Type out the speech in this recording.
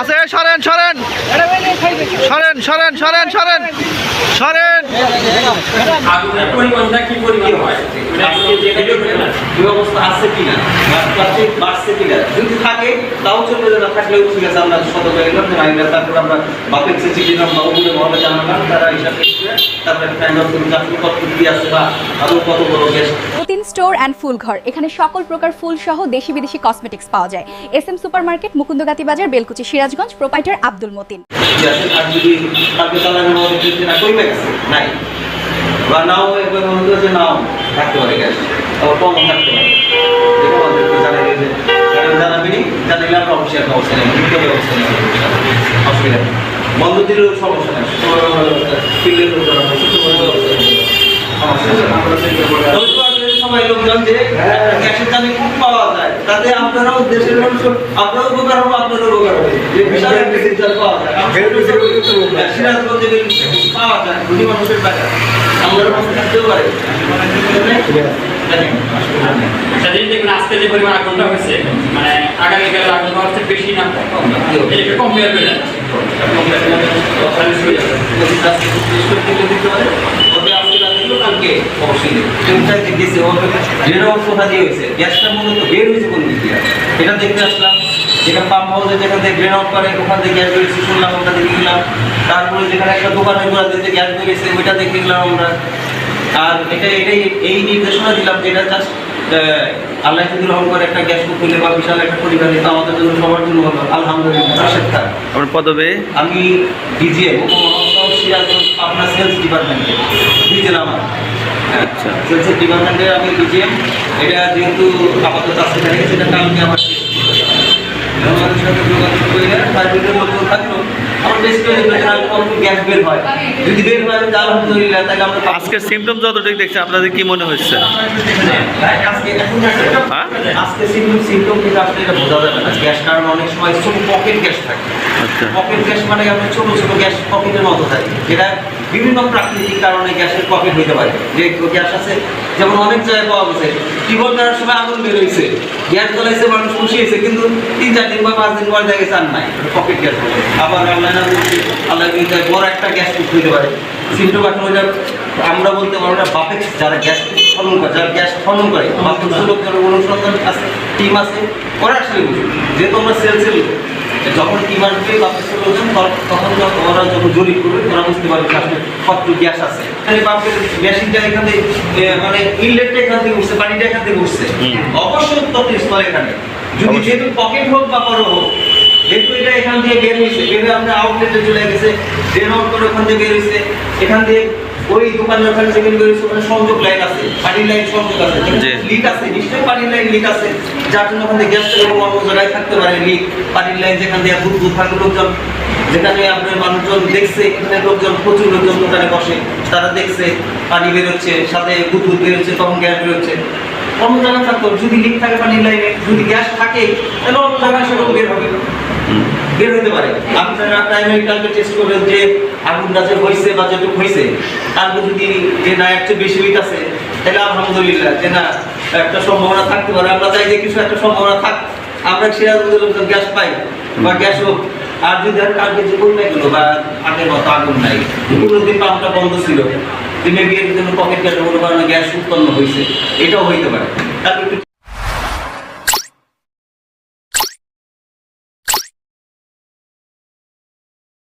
আছে সরেন সরেন সরেন সরেন সরেন সরেন সরেন আগুনের পরিমাণটা কি পরিমাণ হয় ব্যবস্থা আছে কিনা বাড়ছে কিনা যদি থাকে তাও চলবে, না থাকলেও ঠিক আছে। আমরা সতর্ক এলাম যে মাইন্ডার, তারপর আমরা বাপের চিঠি দিলাম বা ওগুলো মহলে জানালাম, তারা হিসাব করে তারপরে ফাইন্ড আউট করুন চাকরি কত কি আছে বা আরো কত বড় গ্যাস। প্রতিদিন স্টোর অ্যান্ড ফুল ঘর, এখানে সকল প্রকার ফুল সহ দেশি বিদেশি কসমেটিক্স পাওয়া যায়। SM সুপার মার্কেট, মুকুন্দগাতি বাজার, বেলকুচি, সিরাজগঞ্জ। প্রোপাইটার আব্দুল মতিন। আর যদি তাকে চালানোর মতো কিছু না কই গেছে নাই বা নাও একবার মনে হচ্ছে নাও থাকতে পারে গ্যাস, আবার কম থাকতে পারে, এটা আমাদেরকে জানাই যে জানাবেনি, জানাইলে আমরা অফিসিয়াল ব্যবস্থা নেই, বিজ্ঞ ব্যবস্থা নেই, অসুবিধা নেই। বন্ধ দিলেও সমস্যা নেই, সবাই লোকজন যে গ্যাসের দামে খুব পাওয়া যায়, তাতে আপনারাও দেশের মানুষ, আপনারাও উপকার হবে, আপনারও উপকার হবে। বিশাল একটা সিদ্ধান্ত পাওয়া যায় সিরাজগঞ্জে পাওয়া যায়, ধনী মানুষের বাজার আমরা থাকতেও পারে। আজকে যে পরিমাণ আগুনটা হয়েছে, মানে আগামীকাল আগুন হওয়ার থেকে বেশি না কম হয়ে যাবে। এটা দেখতে আসলাম, যেটা পাম্প হাউসে যেখান থেকে গ্রেন আউট করে ওখান থেকে গ্যাস বেরিয়েছে শুনলাম, ওটা দেখে গেলাম। তারপরে যেখানে একটা দোকানের গোড়া দিতে গ্যাস বেরিয়েছে ওইটা দেখে গেলাম আমরা। আর এটাই এই নির্দেশনা দিলাম যেটা জাস্ট আল্লাহ যদি রহম করে একটা গ্যাস খুলে বা বিশাল একটা পরিবার নিতে আমাদের জন্য সবার জন্য হলো আলহামদুলিল্লাহ। আমার পদবে আমি ডিজিএম সিরাজগঞ্জ আপনার সেলস ডিপার্টমেন্টে ডিজেল আমার, আচ্ছা সেলসের ডিপার্টমেন্টে আমি ডিজিএম। এটা যেহেতু আপাতত আছে সেটা কালকে আমার আমাদের সাথে যোগাযোগ করে প্রাইভেটের লোক থাকলো আমার বেশ গ্যাস বের হয়, যদি বের হয় আলহামদুলিল্লাহ। তাহলে আমরা আজকের সিমটম যতটুকু দেখছি আপনাদের কি মনে হচ্ছে? আজকে সিমটম কিন্তু আসলে এটা বোঝা যাবে না গ্যাস, কারণ অনেক সময় ছোট পকেট গ্যাস থাকে। পকেট গ্যাস মানে আপনার ছোট ছোট গ্যাস পকেটের মতো থাকে, যেটা বিভিন্ন প্রাকৃতিক কারণে গ্যাসের পকেট হইতে পারে। যে গ্যাস আছে যেমন অনেক জায়গায় পাওয়া গেছে, টিউবওয়েল করার সময় আগুন বের হয়েছে, গ্যাস জ্বলাইছে, মানুষ খুশি হয়েছে, কিন্তু 3-4 দিন বা 5 দিন পর দেখে চান নাই, পকেট গ্যাস বলে। আবার আল্লাহ বড় একটা গ্যাস হইতে পারে। সিমটম এখন ওইটা আমরা বলতে পারবো না, বাপের যারা গ্যাস খনন করে, যারা গ্যাস খনন করে বাপের লোকের অনুসন্ধান আছে, টিম আছে, ওরা আসলে বুঝবে। যেহেতু আমরা সেলসের লোক, যখন টিম আসবে বাপের লোকজন তখন ওরা যখন জরিপ করবে ওরা বুঝতে পারবে আসলে কত গ্যাস আছে। বাপের মেশিনটা এখানে মানে ইনলেটটা এখান থেকে উঠছে, পানিটা এখান থেকে উঠছে, অবশ্যই উৎপত্তির স্থল এখানে। যদি যেহেতু পকেট হোক বা বড় হোক, যেহেতু এটা এখান থেকে বের হয়েছে, বের হয়ে আপনার আউটলেটে চলে গেছে, ড্রেন আউট করে ওখান থেকে বের হয়েছে, এখান থেকে ওই দোকানের ওখানে যেখানে বের হয়েছে ওখানে সংযোগ লাইন আছে, পানির লাইন সংযোগ আছে, লিক আছে, নিশ্চয়ই পানির লাইন লিক আছে, যার জন্য ওখান থেকে গ্যাস এবং অন্য জায়গায় থাকতে পারে লিক। পানির লাইন যেখান থেকে বুদবুদ থাকে, লোকজন যেখানে আপনার মানুষজন দেখছে, এখানে লোকজন প্রচুর লোকজন দোকানে বসে, তারা দেখছে পানি বেরোচ্ছে, সাথে বুদবুদ বেরোচ্ছে, তখন গ্যাস বেরোচ্ছে। অন্য জায়গায় থাকতো, যদি লিক থাকে পানির লাইনে, যদি গ্যাস থাকে তাহলে অন্য জায়গায় সেরকম বের হবে, বের হতে পারে। আপনারা প্রাইমারি কালকে টেস্ট করবেন যে আগুনটা যে হয়েছে বা যেটুকু হয়েছে, তারপর যদি যে না একটু বেশি হইতেছে, তাহলে আলহামদুলিল্লাহ যে না একটা সম্ভাবনা থাকতে পারে। আমরা চাই যে কিছু একটা সম্ভাবনা থাক, আমরা সিরাজগঞ্জের লোকজন গ্যাস পাই বা গ্যাস হোক। আর যদি কালকে যে কমে গেলো বা আগের মতো আগুন নাই, পুরো দিন পাম্পটা বন্ধ ছিল, মেবি এর জন্য পকেট গ্যাস কোনো কারণে গ্যাস উৎপন্ন হয়েছে, এটাও হইতে পারে।